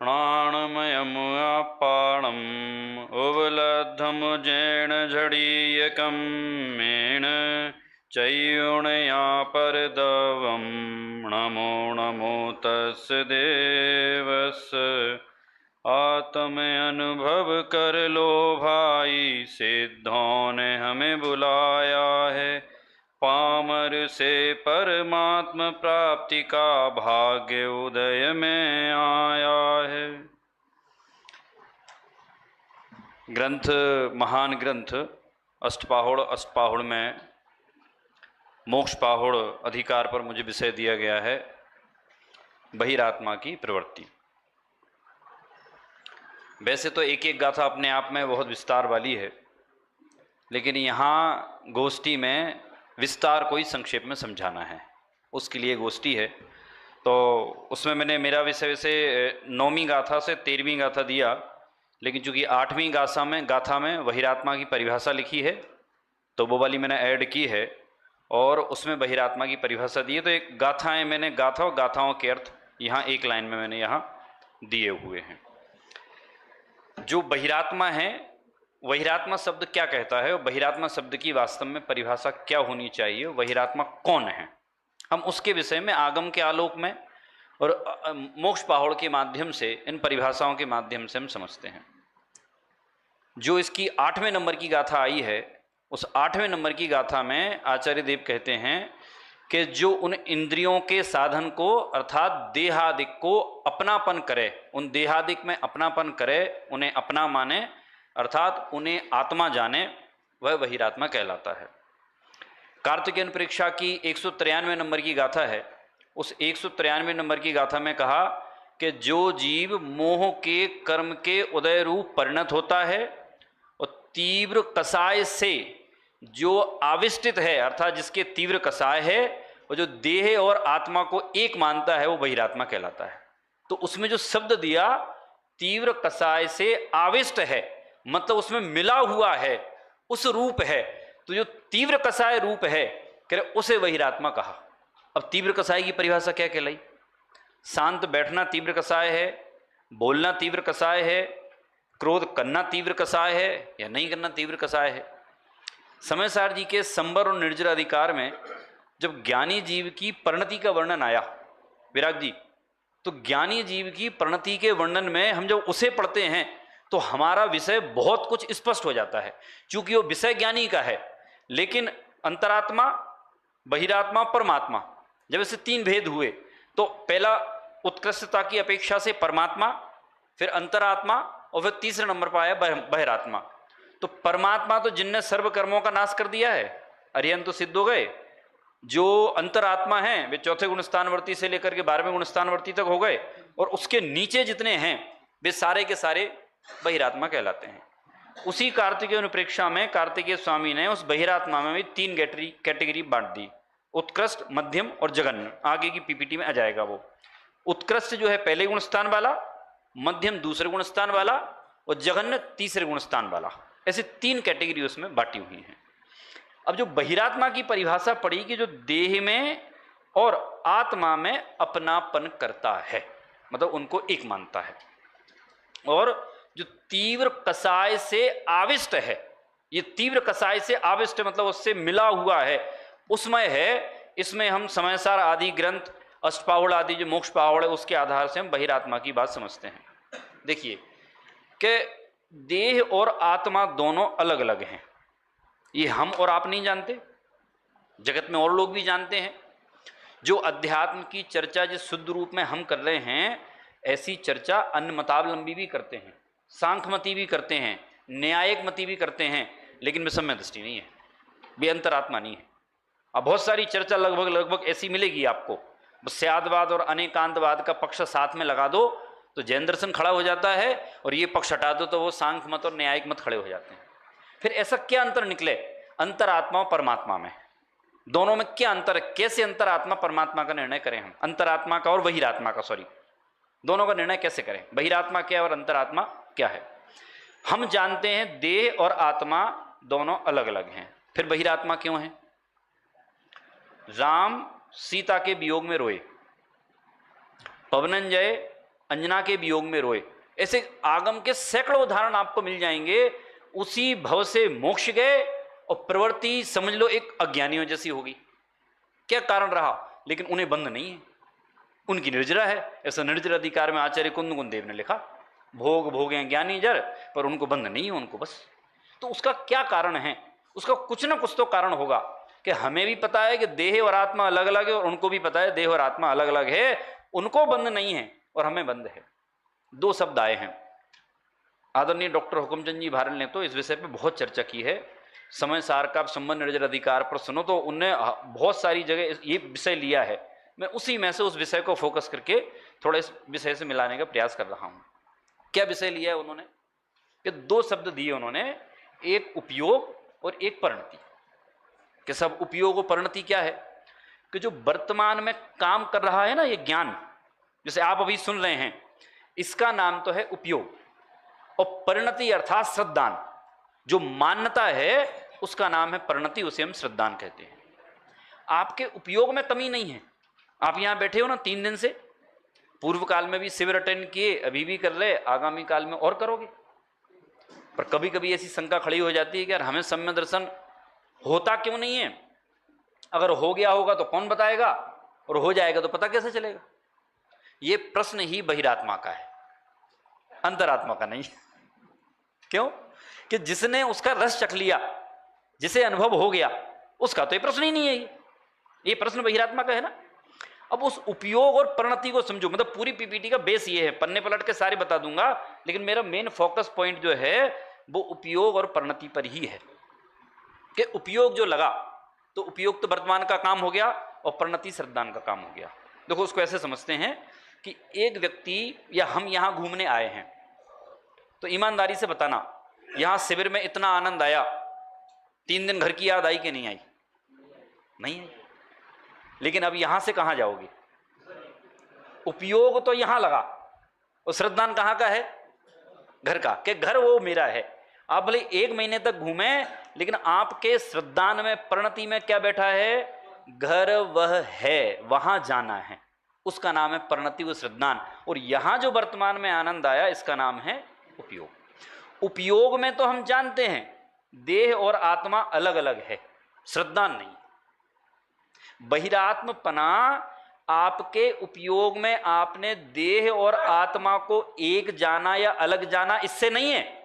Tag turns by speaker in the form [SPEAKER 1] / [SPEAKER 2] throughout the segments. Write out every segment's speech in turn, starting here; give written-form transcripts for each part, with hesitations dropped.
[SPEAKER 1] प्राणमयम् अपाणम् उबलद्धमुजेण झड़ीयकं मेण चैयुणया परदवं नमो नमो तस्य देवस्य आत्म अनुभव कर लो भाई सिद्धों ने हमें बुलाया है पामर से परमात्म प्राप्ति का भाग्य उदय में आया है। ग्रंथ महान ग्रंथ अष्टपाहुड़ में मोक्ष पाहुड़ अधिकार पर मुझे विषय दिया गया है बहिरात्मा की प्रवृत्ति। वैसे तो एक एक गाथा अपने आप में बहुत विस्तार वाली है, लेकिन यहाँ गोष्ठी में विस्तार को ही संक्षेप में समझाना है, उसके लिए गोष्ठी है। तो उसमें मैंने मेरा विषय वैसे 9वीं गाथा से 13वीं गाथा दिया, लेकिन चूंकि 8वीं गाथा में बहिरात्मा की परिभाषा लिखी है तो वो वाली मैंने ऐड की है और उसमें बहिरात्मा की परिभाषा दी है। तो एक गाथाएं मैंने गाथा और गाथाओं के अर्थ यहाँ एक लाइन में मैंने यहाँ दिए हुए हैं। जो बहिरात्मा है, बहिरात्मा शब्द क्या कहता है और बहिरात्मा शब्द की वास्तव में परिभाषा क्या होनी चाहिए, बहिरात्मा कौन है, हम उसके विषय में आगम के आलोक में और मोक्ष पाहुड़ के माध्यम से, इन परिभाषाओं के माध्यम से हम समझते हैं। जो इसकी 8वें नंबर की गाथा आई है, उस 8वें नंबर की गाथा में आचार्य देव कहते हैं कि जो उन इंद्रियों के साधन को अर्थात देहादिक को अपनापन करे, उन देहादिक में अपनापन करे, उन्हें अपना माने अर्थात उन्हें आत्मा जाने, वह बहिरात्मा कहलाता है। कार्तिकेय परीक्षा की 193 नंबर की गाथा है। उस 193 नंबर की गाथा में कहा कि जो जीव मोह के कर्म के उदय रूप परिणत होता है और तीव्र कसाय से जो आविष्टित है, अर्थात जिसके तीव्र कसाय है और जो देह और आत्मा को एक मानता है, वो बहिरात्मा कहलाता है। तो उसमें जो शब्द दिया तीव्र कसाय से आविष्ट है, मतलब उसमें मिला हुआ है, उस रूप है। तो जो तीव्र कसाय रूप है कह रहे उसे बहिरात्मा कहा। अब तीव्र कसाय की परिभाषा क्या कहलाई? शांत बैठना तीव्र कसाय है, बोलना तीव्र कसाय है, क्रोध करना तीव्र कसाय है या नहीं करना तीव्र कसाय है। समयसार जी के संबर और निर्जर अधिकार में जब ज्ञानी जीव की परिणति का वर्णन आया, विराग जी, तो ज्ञानी जीव की परिणति के वर्णन में हम जब उसे पढ़ते हैं तो हमारा विषय बहुत कुछ स्पष्ट हो जाता है, क्योंकि वो विषय ज्ञानी का है। लेकिन अंतरात्मा, बहिरात्मा, परमात्मा, जब ऐसे 3 भेद हुए तो पहला उत्कृष्टता की अपेक्षा से परमात्मा, फिर अंतरात्मा और फिर तीसरे नंबर पर आया बहिरात्मा। तो परमात्मा तो जिनने सर्व कर्मों का नाश कर दिया है, अरिहंत तो सिद्ध हो गए। जो अंतरात्मा हैं वे 4थे गुणस्थानवर्ती से लेकर के 12वें गुणस्थानवर्ती तक हो गए, और उसके नीचे जितने हैं वे सारे के सारे बहिरात्मा कहलाते हैं। उसी कार्तिकेय अनुप्रेक्षा में कार्तिकेय स्वामी ने उस बहिरात्मा में भी 3 कैटेगरी बांट दी, उत्कृष्ट, मध्यम और जघन्य। आगे की पीपीटी में आ जाएगा वो। उत्कृष्ट जो है पहले गुणस्थान वाला, मध्यम दूसरे गुणस्थान वाला और जघन्य तीसरे गुणस्थान वाला, ऐसे 3 कैटेगरी उसमें बांटी हुई हैं। अब जो बहिरात्मा की परिभाषा पड़ी कि जो देह में और आत्मा में अपनापन करता है, मतलब उनको एक मानता है, और जो तीव्र कसाय से आविष्ट है, ये तीव्र कसाय से आविष्ट मतलब उससे मिला हुआ है, उसमें है। इसमें हम समयसार आदि ग्रंथ, अष्टपाहुड़ आदि जो मोक्ष पाहुड़ है, उसके आधार से हम बहिरात्मा की बात समझते हैं। देखिए कि देह और आत्मा दोनों अलग अलग हैं, ये हम और आप नहीं जानते, जगत में और लोग भी जानते हैं। जो अध्यात्म की चर्चा जिस शुद्ध रूप में हम कर रहे हैं, ऐसी चर्चा अन्य मतावलंबी भी करते हैं, सांख्यमती भी करते हैं, न्यायिक मती भी करते हैं, लेकिन वे सम्यक दृष्टि नहीं है, वे अंतरात्मा नहीं है। अब बहुत सारी चर्चा लगभग ऐसी मिलेगी आपको, स्यादवाद और अनेकांतवाद का पक्ष साथ में लगा दो तो जैन दर्शन खड़ा हो जाता है, और ये पक्ष हटा दो तो वो सांख्य मत और न्यायिक मत खड़े हो जाते हैं। फिर ऐसा क्या अंतर निकले अंतरात्मा और परमात्मा में? दोनों में क्या अंतर है? कैसे अंतरात्मा परमात्मा का निर्णय करें हम? अंतरात्मा का और बहिरात्मा का, दोनों का निर्णय कैसे करें? बहिरात्मा क्या और अंतरात्मा क्या है? हम जानते हैं देह और आत्मा दोनों अलग अलग हैं, फिर बहिरात्मा क्यों है? राम सीता के वियोग में रोए, पवनंजय अंजना के वियोग में रोए। ऐसे आगम के सैकड़ों उदाहरण आपको मिल जाएंगे। उसी भव से मोक्ष गए और प्रवृत्ति समझ लो एक अज्ञानियों जैसी होगी। क्या कारण रहा? लेकिन उन्हें बंध नहीं है, उनकी निर्जरा है। ऐसा निर्जर अधिकार में आचार्य कुंद देव ने लिखा, भोग भोगे ज्ञानी जर, पर उनको बंध नहीं है, उनको बस। तो उसका क्या कारण है? उसका कुछ ना कुछ तो कारण होगा कि हमें भी पता है कि देह और आत्मा अलग अलग है, और उनको भी पता है देह और आत्मा अलग अलग है। उनको बंध नहीं है और हमें बंध है। दो शब्द आए हैं। आदरणीय डॉक्टर हुकुमचंद जी भारल ने तो इस विषय पे बहुत चर्चा की है। समय सार का संबंध निर्जर अधिकार पर सुनो तो उनने बहुत सारी जगह ये विषय लिया है। मैं उसी में से उस विषय को फोकस करके थोड़ा इस विषय से मिलाने का प्रयास कर रहा हूं। क्या विषय लिया है उन्होंने? कि दो शब्द दिए उन्होंने, एक उपयोग और एक परिणति। कि सब उपयोग और परिणति क्या है? कि जो वर्तमान में काम कर रहा है ना ये ज्ञान, जैसे आप अभी सुन रहे हैं, इसका नाम तो है उपयोग। और परिणति अर्थात श्रद्धान, जो मान्यता है उसका नाम है परिणति, उसे हम श्रद्धान कहते हैं। आपके उपयोग में कमी नहीं है। आप यहां बैठे हो ना 3 दिन से, पूर्व काल में भी शिविर अटेंड किए, अभी भी कर रहे, आगामी काल में और करोगे। पर कभी कभी ऐसी शंका खड़ी हो जाती है कि यार हमें सम्य दर्शन होता क्यों नहीं है? अगर हो गया होगा तो कौन बताएगा, और हो जाएगा तो पता कैसे चलेगा? ये प्रश्न ही बहिरात्मा का है, अंतरात्मा का नहीं। क्यों? कि जिसने उसका रस चख लिया, जिसे अनुभव हो गया, उसका तो ये प्रश्न ही नहीं है। ये प्रश्न बहिरात्मा का है ना। अब उस उपयोग और परिणति को समझो। मतलब पूरी पीपीटी का बेस ये है, पन्ने पलट के सारे बता दूंगा, लेकिन मेरा मेन फोकस पॉइंट जो है वो उपयोग और परिणति पर ही है। कि उपयोग जो लगा तो उपयोग तो वर्तमान का काम हो गया और परिणति श्रद्धान का काम हो गया। देखो उसको ऐसे समझते हैं कि एक व्यक्ति या हम यहां घूमने आए हैं, तो ईमानदारी से बताना, यहां शिविर में इतना आनंद आया, 3 दिन घर की याद आई कि नहीं आई? नहीं आई। लेकिन अब यहां से कहां जाओगे? उपयोग तो यहां लगा और श्रद्धान कहां का है? घर का। कि घर वो मेरा है। आप भले 1 महीने तक घूमे, लेकिन आपके श्रद्धान में, परिणति में क्या बैठा है? घर वह है, वहां जाना है, उसका नाम है परिणति व श्रद्धान। और यहां जो वर्तमान में आनंद आया, इसका नाम है उपयोग। उपयोग में तो हम जानते हैं देह और आत्मा अलग अलग है, श्रद्धान नहीं। बहिरात्मपना आपके उपयोग में आपने देह और आत्मा को एक जाना या अलग जाना, इससे नहीं है।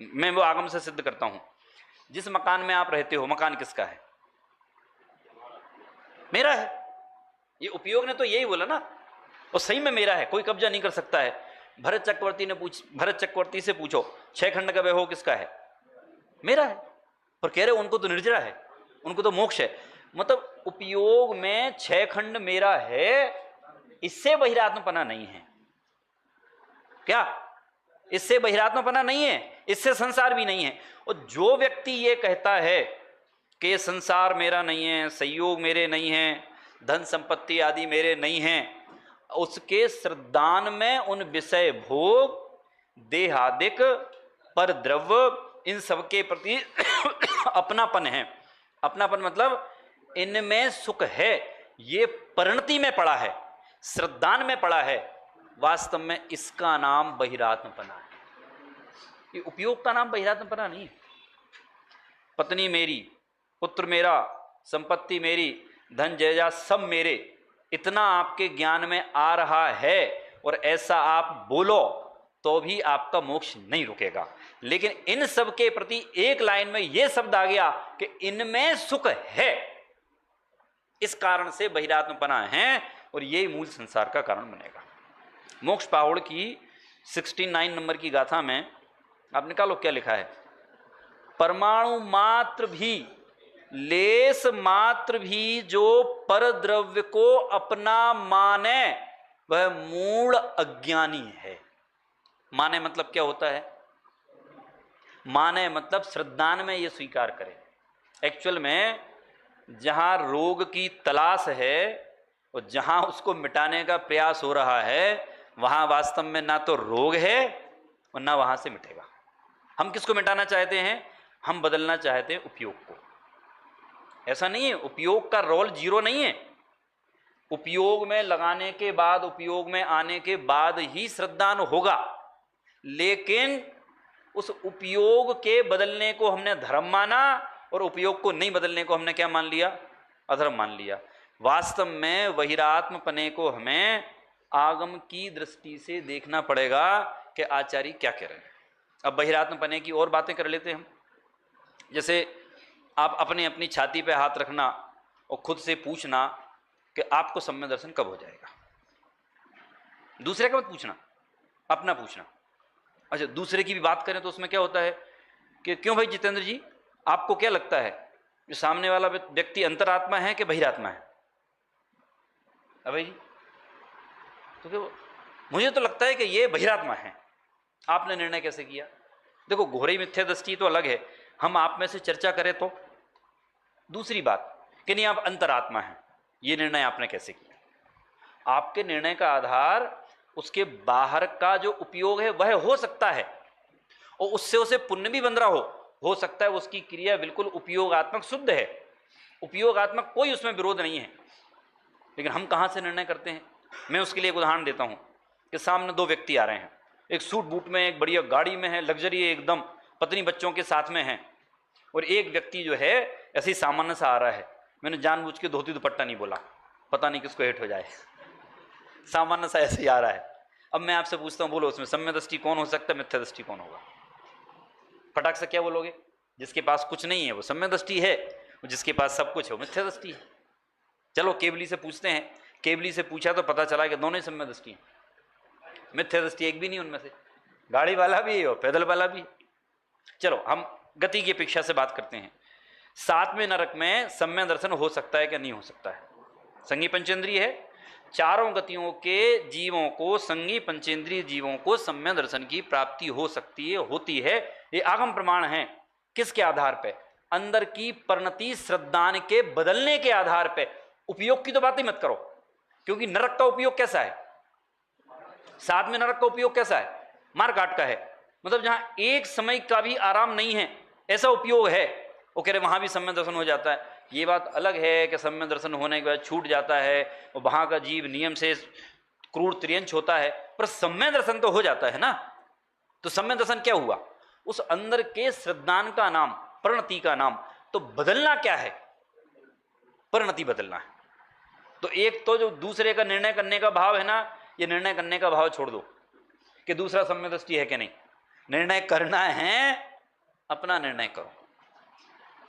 [SPEAKER 1] मैं वो आगम से सिद्ध करता हूं। जिस मकान में आप रहते हो, मकान किसका है? मेरा है। ये उपयोग ने तो यही बोला ना, और सही में मेरा है, कोई कब्जा नहीं कर सकता है। भरत चक्रवर्ती से पूछो 6 खंड का वैभव किसका है? मेरा है। पर कह रहे उनको तो निर्जरा है, उनको तो मोक्ष है। मतलब उपयोग में 6 खंड मेरा है, इससे बहिरात्मपना नहीं है। क्या? इससे बहिरात्मपना नहीं है, इससे संसार भी नहीं है। और जो व्यक्ति ये कहता है कि संसार मेरा नहीं है, संयोग मेरे नहीं है, धन संपत्ति आदि मेरे नहीं हैं, उसके श्रद्धान में उन विषय भोग, देहादिक, पर द्रव्य, इन सबके प्रति अपनापन है। अपनापन मतलब इनमें सुख है, ये परिणति में पड़ा है, श्रद्धान में पड़ा है। वास्तव में इसका नाम बहिरात्मपना है। ये उपयोग का नाम बहिरात्मपना नहीं है। पत्नी मेरी, पुत्र मेरा, संपत्ति मेरी, धन जयजा सब मेरे, इतना आपके ज्ञान में आ रहा है और ऐसा आप बोलो तो भी आपका मोक्ष नहीं रुकेगा। लेकिन इन सब के प्रति एक लाइन में यह शब्द आ गया कि इनमें सुख है, इस कारण से बहिरात्मपना है, और यही मूल संसार का कारण बनेगा। मोक्ष पाहुड़ की 69 नंबर की गाथा में आप निकालो क्या लिखा है? परमाणु मात्र भी, लेस मात्र भी जो पर द्रव्य को अपना माने वह मूढ़ अज्ञानी है। माने मतलब क्या होता है? माने मतलब श्रद्धान में ये स्वीकार करे। एक्चुअल में जहां रोग की तलाश है और जहां उसको मिटाने का प्रयास हो रहा है, वहां वास्तव में ना तो रोग है और ना वहां से मिटेगा। हम किसको मिटाना चाहते हैं? हम बदलना चाहते हैं उपयोग को। ऐसा नहीं है, उपयोग का रोल 0 नहीं है। उपयोग में लगाने के बाद, उपयोग में आने के बाद ही श्रद्धान होगा, लेकिन उस उपयोग के बदलने को हमने धर्म माना और उपयोग को नहीं बदलने को हमने क्या मान लिया? अधर्म मान लिया। वास्तव में वहिरात्मपने को हमें आगम की दृष्टि से देखना पड़ेगा कि आचार्य क्या कह रहे हैं। अब बहिरात्मपने की और बातें कर लेते हैं हम। जैसे आप अपने अपनी छाती पे हाथ रखना और खुद से पूछना कि आपको सम्य दर्शन कब हो जाएगा। दूसरे का मत पूछना, अपना पूछना। अच्छा, दूसरे की भी बात करें तो उसमें क्या होता है कि क्यों भाई जितेंद्र जी, आपको क्या लगता है जो सामने वाला व्यक्ति अंतरात्मा है कि बहिरात्मा है? भाई जी, तो क्या, मुझे तो लगता है कि ये बहिरात्मा है। आपने निर्णय कैसे किया? देखो, घोरी मिथ्या दृष्टि तो अलग है, हम आप में से चर्चा करें तो दूसरी बात कि नहीं, आप अंतरात्मा हैं, ये निर्णय आपने कैसे किया? आपके निर्णय का आधार उसके बाहर का जो उपयोग है वह हो सकता है, और उससे उसे पुण्य भी बन रहा हो सकता है उसकी क्रिया बिल्कुल उपयोगात्मक शुद्ध है, उपयोगात्मक कोई उसमें विरोध नहीं है। लेकिन हम कहाँ से निर्णय करते हैं? मैं उसके लिए एक उदाहरण देता हूँ कि सामने दो व्यक्ति आ रहे हैं, एक सूट बूट में, एक बढ़िया गाड़ी में है, लग्जरी एकदम, पत्नी बच्चों के साथ में है, और एक व्यक्ति जो है ऐसे ही सामान्य सा आ रहा है। मैंने जानबूझ के धोती दुपट्टा नहीं बोला, पता नहीं किसको हेट हो जाए, सामान्य सा ऐसे ही आ रहा है। अब मैं आपसे पूछता हूँ, बोलो उसमें सम्य दृष्टि कौन हो सकता है, मिथ्या दृष्टि कौन होगा? फटाक से क्या बोलोगे? जिसके पास कुछ नहीं है वो सम्य दृष्टि है, जिसके पास सब कुछ है वो मिथ्या दृष्टि है। चलो केवली से पूछते हैं, केवली से पूछा तो पता चला कि दोनों ही सम्य दृष्टि हैं, मिथ्या दृष्टि एक भी नहीं उनमें से, गाड़ी वाला भी है और पैदल वाला भी। चलो हम गति की अपेक्षा से बात करते हैं। सातवें नरक में सम्य दर्शन हो सकता है क्या नहीं हो सकता है? संगी पंचेंद्रिय है, चारों गतियों के जीवों को, संगी पंचेंद्रिय जीवों को सम्य दर्शन की प्राप्ति हो सकती है, होती है। ये आगम प्रमाण है। किसके आधार पे? अंदर की परिणति श्रद्धान के बदलने के आधार पे। उपयोग की तो बात ही मत करो, क्योंकि नरक का उपयोग कैसा है? सातवें नरक का उपयोग कैसा है? मार काट का है, मतलब जहां एक समय का भी आराम नहीं है, ऐसा उपयोग है। वो कह रहे वहां भी सम्य दर्शन हो जाता है। ये बात अलग है कि सम्य दर्शन होने के बाद छूट जाता है और वहां का जीव नियम से क्रूर त्रियंच होता है, पर सम्य दर्शन तो हो जाता है ना। तो सम्य दर्शन क्या हुआ? उस अंदर के श्रद्धान का नाम, परिणति का नाम। तो बदलना क्या है? परिणति बदलना है। तो एक तो जो दूसरे का निर्णय करने का भाव है ना, ये निर्णय करने का भाव छोड़ दो कि दूसरा सम्य दृष्टि है कि नहीं। निर्णय करना है, अपना निर्णय करो।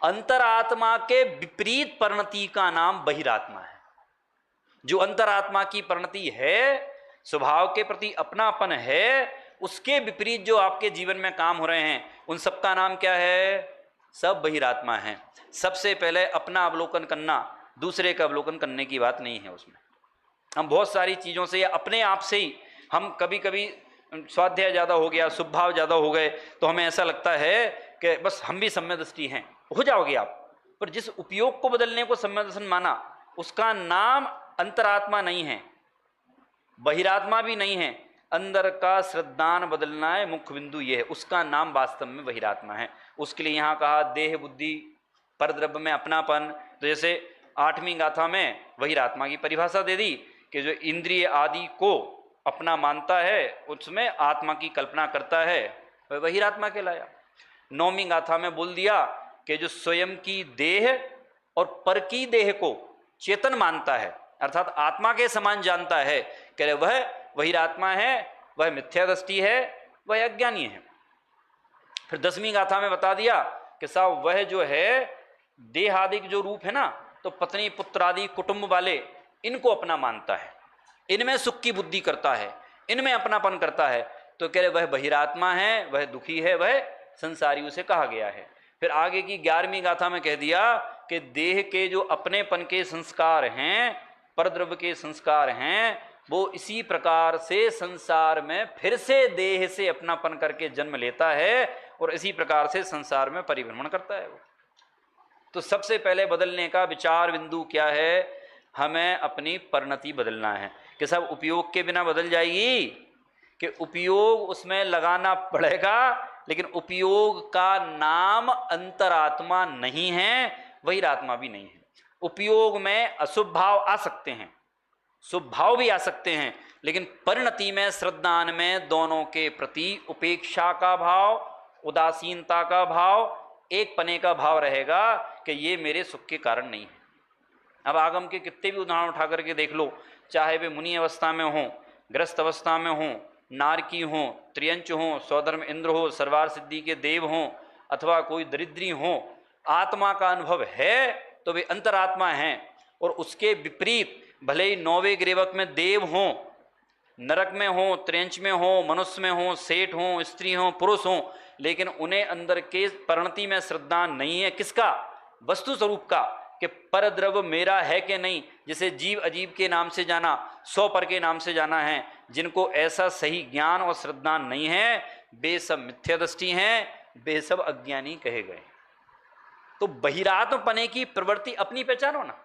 [SPEAKER 1] अंतरात्मा के विपरीत परिणति का नाम बहिरात्मा है। जो अंतरात्मा की परिणति है, स्वभाव के प्रति अपनापन है, उसके विपरीत जो आपके जीवन में काम हो रहे हैं, उन सबका नाम क्या है? सब बहिरात्मा है। सबसे पहले अपना अवलोकन करना, दूसरे का अवलोकन करने की बात नहीं है उसमें। हम बहुत सारी चीज़ों से या अपने आप से ही, हम कभी कभी स्वाध्याय ज़्यादा हो गया, शुभ भाव ज़्यादा हो गए, तो हमें ऐसा लगता है कि बस हम भी सम्य दृष्टि हैं, हो जाओगे आप। पर जिस उपयोग को बदलने को सम्य दर्शन माना, उसका नाम अंतरात्मा नहीं है, बहिरात्मा भी नहीं है। अंदर का श्रद्धान बदलना है, मुख्य बिंदु ये है, उसका नाम वास्तव में बहिरात्मा है। उसके लिए यहाँ कहा देह बुद्धि परद्रव्य में अपनापन। तो जैसे 8वीं गाथा में बहिरात्मा की परिभाषा दे दी कि जो इंद्रिय आदि को अपना मानता है, उसमें आत्मा की कल्पना करता है, वह बहिरात्मा कहलाया। 9वीं गाथा में बोल दिया कि जो स्वयं की देह और पर की देह को चेतन मानता है, अर्थात आत्मा के समान जानता है, कह रहे वह बहिरात्मा है, वह मिथ्या दृष्टि है, वह अज्ञानी है। फिर 10वीं गाथा में बता दिया कि साहब वह जो है देहादिक जो रूप है ना, तो पत्नी पुत्र आदि कुटुंब वाले, इनको अपना मानता है, इनमें सुख की बुद्धि करता है, इनमें अपनापन करता है, तो कह रहे वह बहिरात्मा है, वह दुखी है, वह संसारी उसे कहा गया है। फिर आगे की 11वीं गाथा में कह दिया कि देह के जो अपनेपन के संस्कार हैं, परद्रव्य के संस्कार हैं, वो इसी प्रकार से संसार में फिर से देह से अपनापन करके जन्म लेता है और इसी प्रकार से संसार में परिभ्रमण करता है वो। तो सबसे पहले बदलने का विचार बिंदु क्या है? हमें अपनी परिणति बदलना है। कि सब उपयोग के बिना बदल जाएगी? कि उपयोग उसमें लगाना पड़ेगा, लेकिन उपयोग का नाम अंतरात्मा नहीं है, बहिरात्मा भी नहीं है। उपयोग में अशुभ भाव आ सकते हैं, शुभ भाव भी आ सकते हैं, लेकिन परिणति में श्रद्धान में दोनों के प्रति उपेक्षा का भाव, उदासीनता का भाव, एक पने का भाव रहेगा कि ये मेरे सुख के कारण नहीं है। अब आगम के कितने भी उदाहरण उठा करके देख लो, चाहे वे मुनि अवस्था में हों, ग्रस्त अवस्था में हों, नारकी हों, त्रियंच हों, स्वधर्म इंद्र हो, सर्वार सिद्धि के देव हों, अथवा कोई दरिद्री हों, आत्मा का अनुभव है तो वे अंतरात्मा हैं। और उसके विपरीत भले ही 9वें ग्रेवक में देव हों, नरक में हों, त्रियंच में हों, मनुष्य में हों, सेठ हों, स्त्री हों, पुरुष हों, लेकिन उन्हें अंदर के परिणति में श्रद्धा नहीं है। किसका? वस्तु स्वरूप का, कि पर द्रव्य मेरा है कि नहीं। जैसे जीव अजीब के नाम से जाना, 100 पर के नाम से जाना है, जिनको ऐसा सही ज्ञान और श्रद्धा नहीं है, वे सब मिथ्या दृष्टि हैं, वे सब अज्ञानी कहे गए। तो बहिरात्मपने की प्रवृत्ति अपनी पहचानो ना,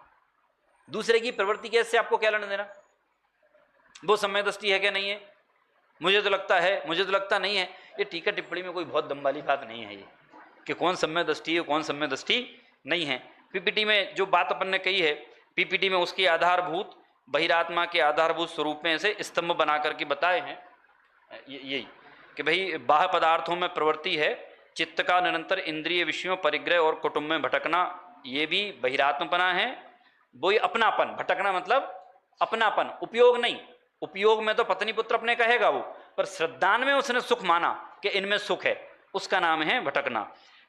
[SPEAKER 1] दूसरे की प्रवृत्ति कैसे आपको क्या लेना देना? वो समय दृष्टि है कि नहीं है, मुझे तो लगता है, मुझे तो लगता नहीं है। ये टीका टिप्पणी में कोई बहुत दम वाली बात नहीं है ये, कि कौन समय दृष्टि है कौन समय दृष्टि नहीं है। पीपीटी में जो बात अपन ने कही है, पीपीटी में उसके आधारभूत बहिरात्मा के आधारभूत स्वरूप में ऐसे स्तंभ बना करके बताए हैं यही कि भाई बाह्य पदार्थों में प्रवृत्ति है, चित्त का निरंतर इंद्रिय विषयों परिग्रह और कुटुंब में भटकना, ये भी बहिरात्मपना है। वही अपनापन, भटकना मतलब अपनापन, उपयोग नहीं। उपयोग में तो पत्नी पुत्र अपने कहेगा वो, पर श्रद्धान में उसने सुख माना कि इनमें सुख है, उसका नाम है भटकना।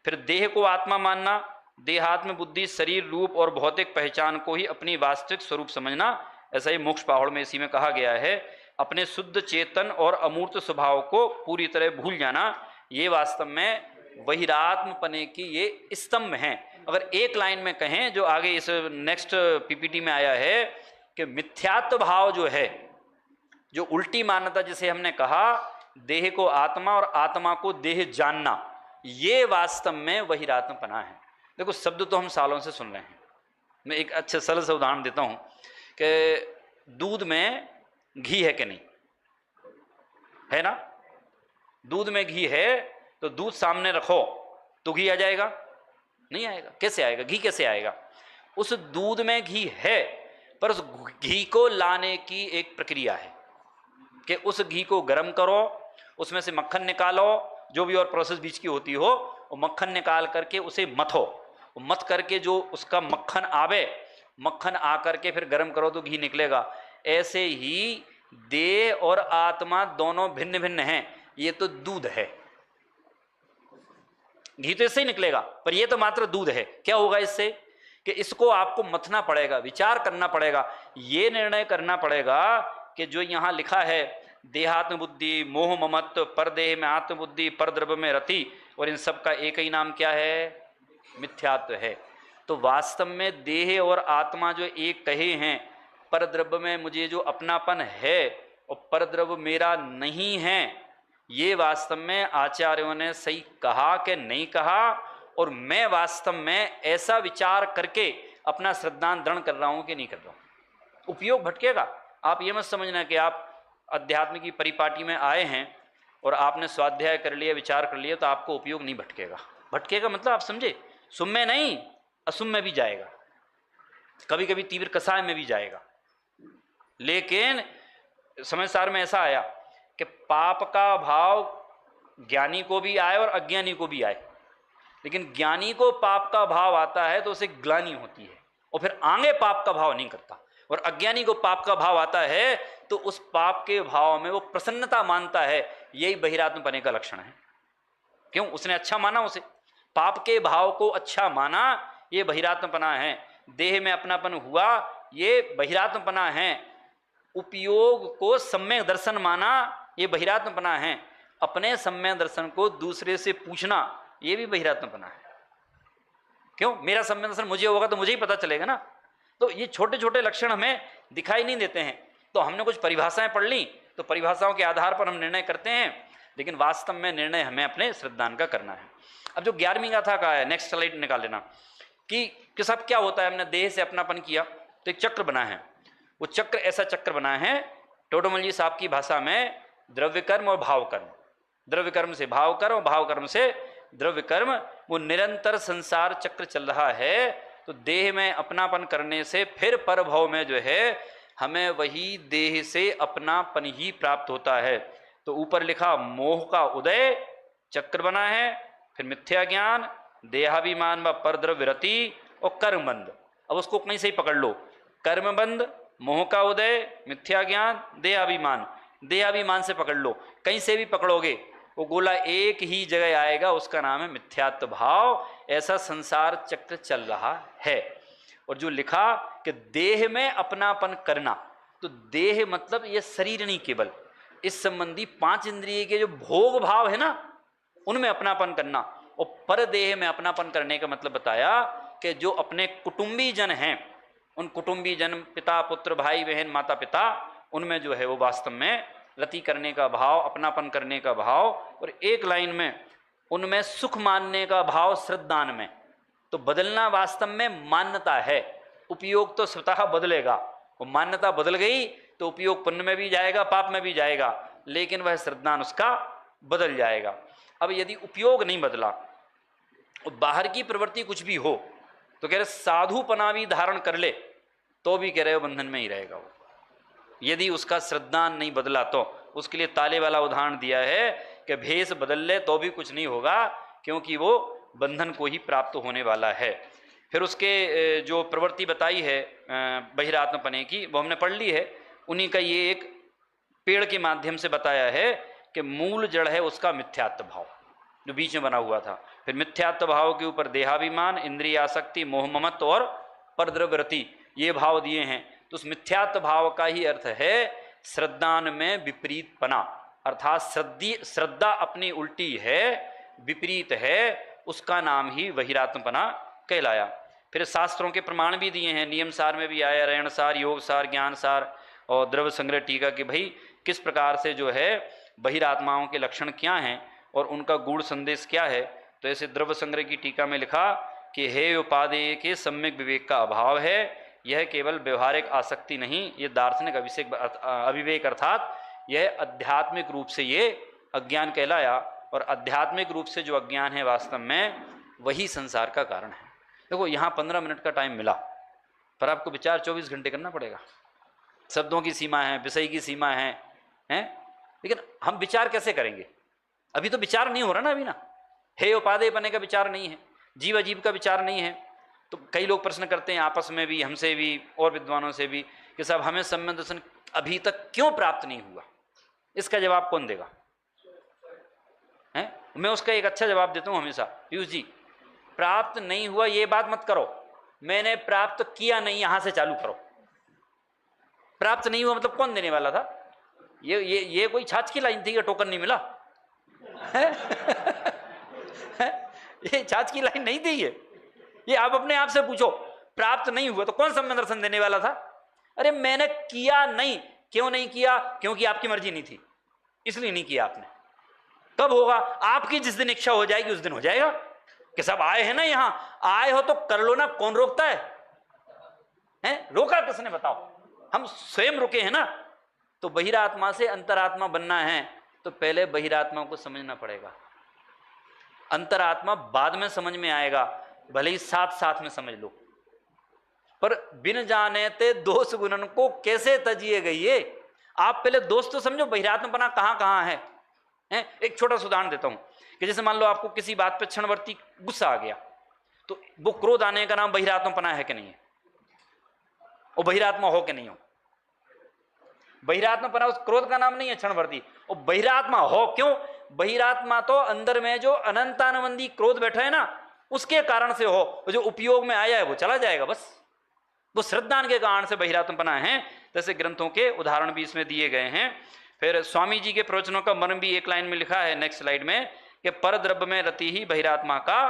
[SPEAKER 1] फिर देह को आत्मा मानना, देहात्म बुद्धि शरीर रूप और भौतिक पहचान को ही अपनी वास्तविक स्वरूप समझना, ऐसा ही मोक्ष पाहुड़ में इसी में कहा गया है। अपने शुद्ध चेतन और अमूर्त स्वभाव को पूरी तरह भूल जाना, ये वास्तव में बहिरात्मपने की ये स्तंभ हैं। अगर एक लाइन में कहें, जो आगे इस नेक्स्ट पीपीटी में आया है, कि मिथ्यात्व भाव जो है, जो उल्टी मान्यता जिसे हमने कहा, देह को आत्मा और आत्मा को देह जानना, ये वास्तव में बहिरात्मपना है। देखो शब्द तो हम सालों से सुन रहे हैं, मैं एक अच्छे सरल से उदाहरण देता हूं कि दूध में घी है कि नहीं है ना? दूध में घी है तो दूध सामने रखो तो घी आ जाएगा? नहीं आएगा। कैसे आएगा? घी कैसे आएगा? उस दूध में घी है, पर उस घी को लाने की एक प्रक्रिया है कि उस घी को गर्म करो, उसमें से मक्खन निकालो, जो भी और प्रोसेस बीच की होती हो, वो मक्खन निकाल करके उसे मथो, मथ करके जो उसका मक्खन आवे, मक्खन आ करके फिर गर्म करो तो घी निकलेगा। ऐसे ही देह और आत्मा दोनों भिन्न भिन्न हैं। ये तो दूध है, घी तो इससे ही निकलेगा, पर ये तो मात्र दूध है। क्या होगा इससे? कि इसको आपको मथना पड़ेगा, विचार करना पड़ेगा, ये निर्णय करना पड़ेगा कि जो यहां लिखा है देहात्म बुद्धि, मोह ममत्व, पर देह में आत्मबुद्धि, पर द्रव्य में रति, और इन सब का एक ही नाम क्या है? मिथ्यात्व है। तो वास्तव में देह और आत्मा जो एक कहे हैं, पर द्रव्य में मुझे जो अपनापन है और पर द्रव्य मेरा नहीं है, ये वास्तव में आचार्यों ने सही कहा कि नहीं कहा? और मैं वास्तव में ऐसा विचार करके अपना श्रद्धान दृढ़ कर रहा हूं कि नहीं कर रहा हूं? उपयोग भटकेगा। आप ये मत समझना कि आप अध्यात्म की परिपाटी में आए हैं और आपने स्वाध्याय कर लिया, विचार कर लिया, तो आपको उपयोग नहीं भटकेगा। भटकेगा मतलब आप समझे, सुम में नहीं, असुम में भी जाएगा, कभी कभी तीव्र कसाय में भी जाएगा। लेकिन समझदार में ऐसा आया कि पाप का भाव ज्ञानी को भी आए और अज्ञानी को भी आए, लेकिन ज्ञानी को पाप का भाव आता है तो उसे ग्लानि होती है और फिर आगे पाप का भाव नहीं करता, और अज्ञानी को पाप का भाव आता है तो उस पाप के भाव में वो प्रसन्नता मानता है। यही बहिरात्मपने का लक्षण है। क्यों? उसने अच्छा माना, उसे पाप के भाव को अच्छा माना, ये बहिरात्मपना है। देह में अपनापन हुआ, ये बहिरात्मपना है। उपयोग को सम्यक दर्शन माना, ये बहिरात्मपना है। अपने सम्यक दर्शन को दूसरे से पूछना, ये भी बहिरात्मपना है। क्यों? मेरा सम्यक दर्शन मुझे होगा तो मुझे ही पता चलेगा ना। तो ये छोटे छोटे लक्षण हमें दिखाई नहीं देते हैं, तो हमने कुछ परिभाषाएं पढ़ ली, तो परिभाषाओं के आधार पर हम निर्णय करते हैं, लेकिन वास्तव में निर्णय हमें अपने श्रद्धान का करना है। अब जो 11वीं गाथा का है, नेक्स्ट स्लाइड निकाल लेना, कि सब क्या होता है। हमने देह से अपनापन किया तो एक चक्र बना है, वो चक्र ऐसा चक्र बना है, टोडरमल जी साहब की भाषा में, द्रव्य कर्म और भाव कर्म, द्रव्य कर्म से भाव कर्म और भाव कर्म से द्रव्य कर्म, वो निरंतर संसार चक्र चल रहा है। तो देह में अपनापन करने से फिर पर भाव में जो है हमें वही देह से अपनापन ही प्राप्त होता है। तो ऊपर लिखा मोह का उदय चक्र बना है, फिर मिथ्या ज्ञान, देहाभिमान व परद्रव्य रति और कर्मबंध। अब उसको कहीं से ही पकड़ लो, कर्मबंध, मोह का उदय, मिथ्या ज्ञान, देहाभिमान। देहाभिमान से पकड़ लो, कहीं से भी पकड़ोगे वो गोला एक ही जगह आएगा, उसका नाम है मिथ्यात्व भाव। ऐसा संसार चक्र चल रहा है। और जो लिखा कि देह में अपनापन करना, तो देह मतलब ये शरीर नहीं, केवल इस संबंधी 5 इंद्रिय के जो भोग भाव है ना, उनमें अपनापन करना। और पर देह में अपनापन करने का मतलब बताया कि जो अपने कुटुंबी जन हैं, उन कुटुंबी जन, पिता पुत्र भाई बहन माता पिता, उनमें जो है वो वास्तव में रति करने का भाव, अपनापन करने का भाव। और एक लाइन में उनमें सुख मानने का भाव श्रद्धान में। तो बदलना वास्तव में मान्यता है, उपयोग तो स्वतः बदलेगा। वो मान्यता बदल गई तो उपयोग पुण्य में भी जाएगा, पाप में भी जाएगा, लेकिन वह श्रद्धान उसका बदल जाएगा। अब यदि उपयोग नहीं बदला और बाहर की प्रवृत्ति कुछ भी हो, तो कह रहे साधुपना भी धारण कर ले तो भी कह रहे हो बंधन में ही रहेगा वो। यदि उसका श्रद्धान नहीं बदला तो उसके लिए ताले वाला उदाहरण दिया है कि भेष बदल ले तो भी कुछ नहीं होगा, क्योंकि वो बंधन को ही प्राप्त होने वाला है। फिर उसके जो प्रवृत्ति बताई है बहिरात्मपने की, वो हमने पढ़ ली है। उन्हीं का ये एक पेड़ के माध्यम से बताया है कि मूल जड़ है उसका मिथ्यात्व भाव, जो बीच में बना हुआ था। फिर मिथ्यात्व भाव के ऊपर देहाभिमान, इंद्रिय आसक्ति, मोह ममत्व और परद्रव्यरति, ये भाव दिए हैं। तो उस मिथ्यात्व भाव का ही अर्थ है श्रद्धान में विपरीतपना, अर्थात श्रद्धा अपनी उल्टी है, विपरीत है, उसका नाम ही बहिरात्मपना कहलाया। फिर शास्त्रों के प्रमाण भी दिए हैं, नियम सार में भी आया, रयण सार, योग सार, ज्ञान सार और द्रव्य संग्रह टीका कि भाई किस प्रकार से जो है बहिरात्माओं के लक्षण क्या हैं और उनका गूढ़ संदेश क्या है। तो ऐसे द्रव्य संग्रह की टीका में लिखा कि हे उपादेय के सम्यक विवेक का अभाव है। यह केवल व्यवहारिक आसक्ति नहीं, ये दार्शनिक अविवेक अर्थात यह आध्यात्मिक रूप से ये अज्ञान कहलाया। और आध्यात्मिक रूप से जो अज्ञान है वास्तव में वही संसार का कारण है। देखो यहाँ 15 मिनट का टाइम मिला, पर आपको विचार 24 घंटे करना पड़ेगा। शब्दों की सीमा है, विषय की सीमा है, लेकिन हम विचार कैसे करेंगे? अभी तो विचार नहीं हो रहा ना, अभी ना हे उपादेय बने का विचार नहीं है, जीव अजीव का विचार नहीं है। तो कई लोग प्रश्न करते हैं आपस में भी, हमसे भी और विद्वानों से भी कि साहब हमें सम्यक दर्शन अभी तक क्यों प्राप्त नहीं हुआ? इसका जवाब कौन देगा? मैं उसका एक अच्छा जवाब देता हूँ हमेशा, पीयूष जी प्राप्त नहीं हुआ ये बात मत करो, मैंने प्राप्त किया नहीं यहां से चालू करो। प्राप्त नहीं हुआ मतलब कौन देने वाला था? ये कोई छाछ की लाइन थी या टोकन नहीं मिला? ये छाछ की लाइन नहीं थी ये आप अपने आप से पूछो, प्राप्त नहीं हुआ तो कौन सम्यक दर्शन देने वाला था? अरे मैंने किया नहीं। क्यों नहीं किया? क्योंकि आपकी मर्जी नहीं थी, इसलिए नहीं किया आपने। कब होगा? आपकी जिस दिन इच्छा हो जाएगी उस दिन हो जाएगा। कि सब आए हैं ना, यहां आए हो तो कर लो ना, कौन रोकता है? रोका किसने बताओ? हम स्वयं रुके हैं ना। तो बहिरात्मा से अंतरात्मा बनना है तो पहले बहिरात्मा को समझना पड़ेगा। अंतरात्मा बाद में समझ में आएगा, भले ही साथ साथ में समझ लो, पर बिन जाने ते दोष गुणन को कैसे तजिए गई? आप पहले दोष तो समझो, बहिरात्मपना कहां कहां है। एक छोटा सा उदाहरण देता हूं कि जैसे मान लो आपको किसी बात पे क्षणवर्ती गुस्सा आ गया, तो वो क्रोध आने का नाम बहिरात्मपना है कि नहीं है? और बहिरात्मा हो कि नहीं हो? बहिरात्मपना उस क्रोध का नाम नहीं है क्षणवर्ती। और बहिरात्मा हो क्यों? बहिरात्मा तो अंदर में जो अनंतानवंदी क्रोध बैठा है ना, उसके कारण से हो। जो उपयोग में आया है वो चला जाएगा, बस वो श्रद्धान के कारण से बहिरात्मपना है। जैसे ग्रंथों के उदाहरण भी इसमें दिए गए हैं। फिर स्वामी जी के प्रवचनों का मर्म भी एक लाइन में लिखा है, नेक्स्ट स्लाइड में, कि पर द्रव्य में रति ही बहिरात्मा का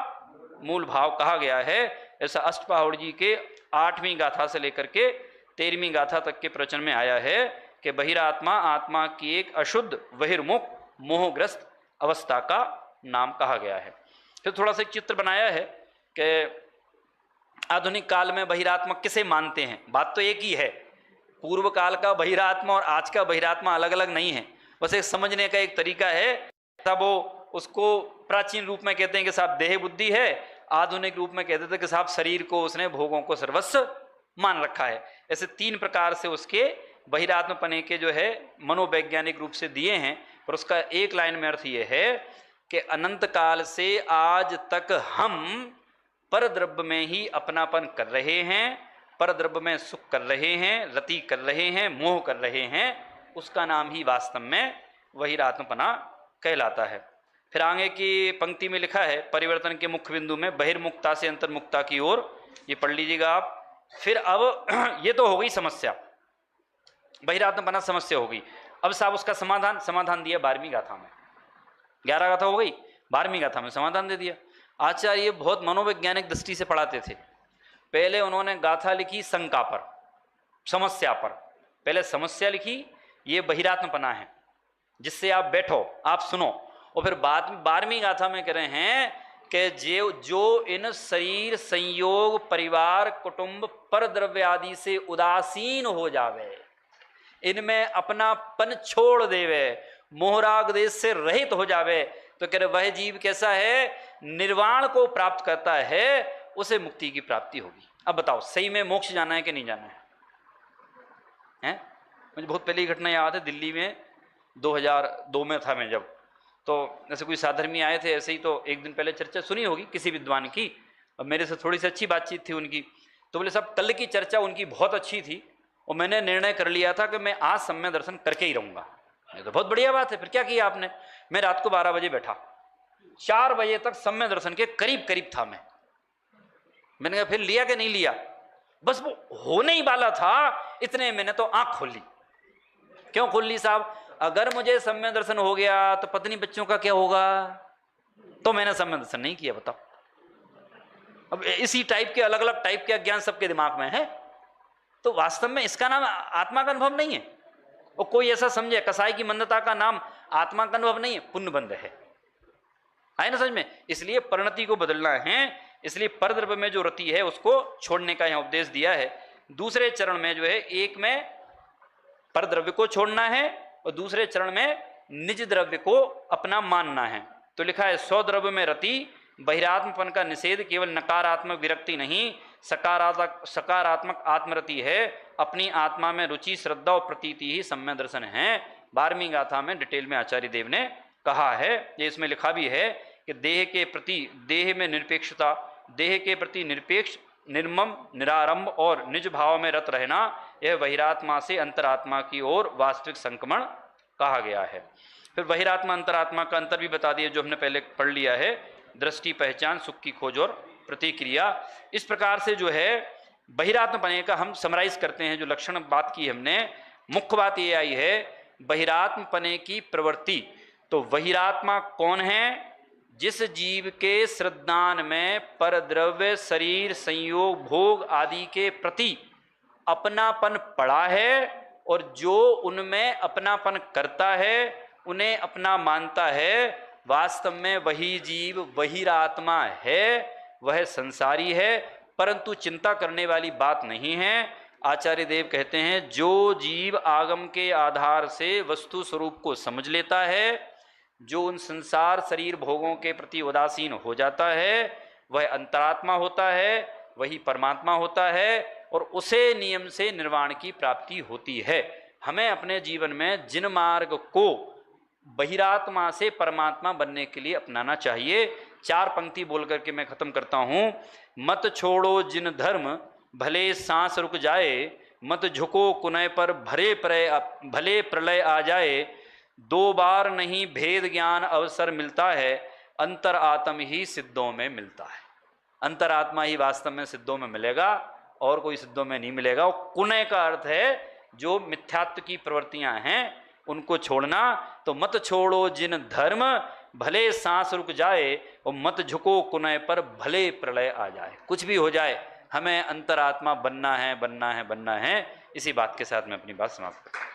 [SPEAKER 1] मूल भाव कहा गया है। ऐसा अष्टपहाड़ जी के 8वीं गाथा से लेकर के 13वीं गाथा तक के प्रवचन में आया है कि बहिरात्मा आत्मा की एक अशुद्ध बहिर्मुख मोहग्रस्त अवस्था का नाम कहा गया है। फिर थोड़ा सा चित्र बनाया है कि आधुनिक काल में बहिरात्मा किसे मानते हैं। बात तो एक ही है, पूर्व काल का बहिरात्मा और आज का बहिरात्मा अलग अलग नहीं है, बस एक समझने का एक तरीका है। तब वो उसको प्राचीन रूप में कहते हैं कि साहब देह बुद्धि है, आधुनिक रूप में कहते थे कि साहब शरीर को उसने भोगों को सर्वस्व मान रखा है। ऐसे 3 प्रकार से उसके बहिरात्मपने के जो है मनोवैज्ञानिक रूप से दिए हैं, पर उसका एक लाइन में अर्थ ये है कि अनंत काल से आज तक हम परद्रव्य में ही अपनापन कर रहे हैं, परद्रव्य में सुख कर रहे हैं, रति कर रहे हैं, मोह कर रहे हैं, उसका नाम ही वास्तव में बहिरात्मपना कहलाता है। फिर आगे की पंक्ति में लिखा है परिवर्तन के मुख्य बिंदु में बहिर्मुक्ता से अंतर्मुक्ता की ओर, ये पढ़ लीजिएगा आप। फिर अब ये तो हो गई समस्या, बहिरात्मपना समस्या हो गई। अब साहब उसका समाधान दिया 12वीं गाथा में। 11 गाथा हो गई, 12वीं गाथा में समाधान दे दिया। आचार्य बहुत मनोवैज्ञानिक दृष्टि से पढ़ाते थे। पहले उन्होंने गाथा लिखी शंका पर, समस्या पर। पहले समस्या लिखी, ये बहिरात्मपना है, जिससे आप बैठो, आप सुनो, और फिर बाद में 12वीं गाथा में कह रहे हैं कि जो इन शरीर संयोग परिवार कुटुंब पर द्रव्य आदि से उदासीन हो जावे, इनमें अपनापन छोड़ देवे, मोहराग देश से रहित हो जावे, तो कह रहे वह जीव कैसा है, निर्वाण को प्राप्त करता है, उसे मुक्ति की प्राप्ति होगी। अब बताओ सही में मोक्ष जाना है कि नहीं जाना है? मुझे बहुत पहले ही घटना याद है, दिल्ली में 2002 में था मैं जब, तो ऐसे कोई साधर्मी आए थे, ऐसे ही तो एक दिन पहले चर्चा सुनी होगी किसी विद्वान की, और मेरे से थोड़ी सी अच्छी बातचीत थी उनकी, तो बोले साहब कल की चर्चा उनकी बहुत अच्छी थी और मैंने निर्णय कर लिया था कि मैं आज सम्य दर्शन करके ही रहूँगा। ये तो बहुत बढ़िया बात है, फिर क्या किया आपने? मैं रात को 12 बजे बैठा, 4 बजे तक सम्य दर्शन के करीब करीब था मैंने कहा फिर लिया कि नहीं लिया? बस वो होने ही वाला था, इतने मैंने तो आंख खोल ली। क्यों खोल ली साहब? अगर मुझे सम्य दर्शन हो गया तो पत्नी बच्चों का क्या होगा? तो मैंने सम्य दर्शन नहीं किया। बताओ, अब इसी टाइप के अलग अलग टाइप के अज्ञान सबके दिमाग में है, तो वास्तव में इसका नाम आत्मा का अनुभव नहीं है। और कोई ऐसा समझे कसाई की मंदता का नाम आत्मा का अनुभव नहीं है, पुण्य बंध है ना समझ में? इसलिए परिणति को बदलना है, इसलिए परद्रव्य में जो रति है उसको छोड़ने का यहां उपदेश दिया है। दूसरे चरण में जो है, एक में परद्रव्य को छोड़ना है और दूसरे चरण में निज द्रव्य को अपना मानना है। तो लिखा है स्वद्रव्य में रति, बहिरात्मपन का निषेध केवल नकारात्मक विरक्ति नहीं, सकारात्मक आत्मरति है। अपनी आत्मा में रुचि, श्रद्धा और प्रतीति ही सम्य दर्शन है। 12वीं गाथा में डिटेल में आचार्य देव ने कहा है, ये इसमें लिखा भी है कि देह के प्रति, देह में निरपेक्षता, देह के प्रति निरपेक्ष, निर्मम, निरारंभ और निज भाव में रत रहना, यह बहिरात्मा से अंतरात्मा की ओर वास्तविक संक्रमण कहा गया है। फिर बहिरात्मा अंतरात्मा का अंतर भी बता दिया, जो हमने पहले पढ़ लिया है, दृष्टि, पहचान, सुख की खोज और प्रतिक्रिया। इस प्रकार से जो है बहिरात्मपने का हम समराइज करते हैं। जो लक्षण बात की हमने, मुख्य बात ये आई है बहिरात्मपने की प्रवृत्ति। तो बहिरात्मा कौन है? जिस जीव के श्रद्धान में परद्रव्य, शरीर, संयोग, भोग आदि के प्रति अपनापन पड़ा है और जो उनमें अपनापन करता है, उन्हें अपना मानता है, वास्तव में वही जीव बहिरात्मा है, वह संसारी है, परंतु चिंता करने वाली बात नहीं है। आचार्य देव कहते हैं जो जीव आगम के आधार से वस्तु स्वरूप को समझ लेता है, जो उन संसार शरीर भोगों के प्रति उदासीन हो जाता है, वह अंतरात्मा होता है, वही परमात्मा होता है और उसे नियम से निर्वाण की प्राप्ति होती है। हमें अपने जीवन में जिन मार्ग को बहिरात्मा से परमात्मा बनने के लिए अपनाना चाहिए, 4 पंक्ति बोल करके मैं खत्म करता हूं। मत छोड़ो जिन धर्म, भले सांस रुक जाए, मत झुको कुनय पर भले प्रलय आ जाए, 2 बार नहीं भेद ज्ञान अवसर मिलता है, अंतर आत्म ही सिद्धों में मिलता है। अंतरात्मा ही वास्तव में सिद्धों में मिलेगा और कोई सिद्धों में नहीं मिलेगा। और कुनय का अर्थ है जो मिथ्यात्व की प्रवृत्तियां हैं उनको छोड़ना। तो मत छोड़ो जिन धर्म, भले सांस रुक जाए, और मत झुको कुनय पर भले प्रलय आ जाए। कुछ भी हो जाए, हमें अंतरात्मा बनना है, बनना है, बनना है। इसी बात के साथ मैं अपनी बात समाप्त करता हूं।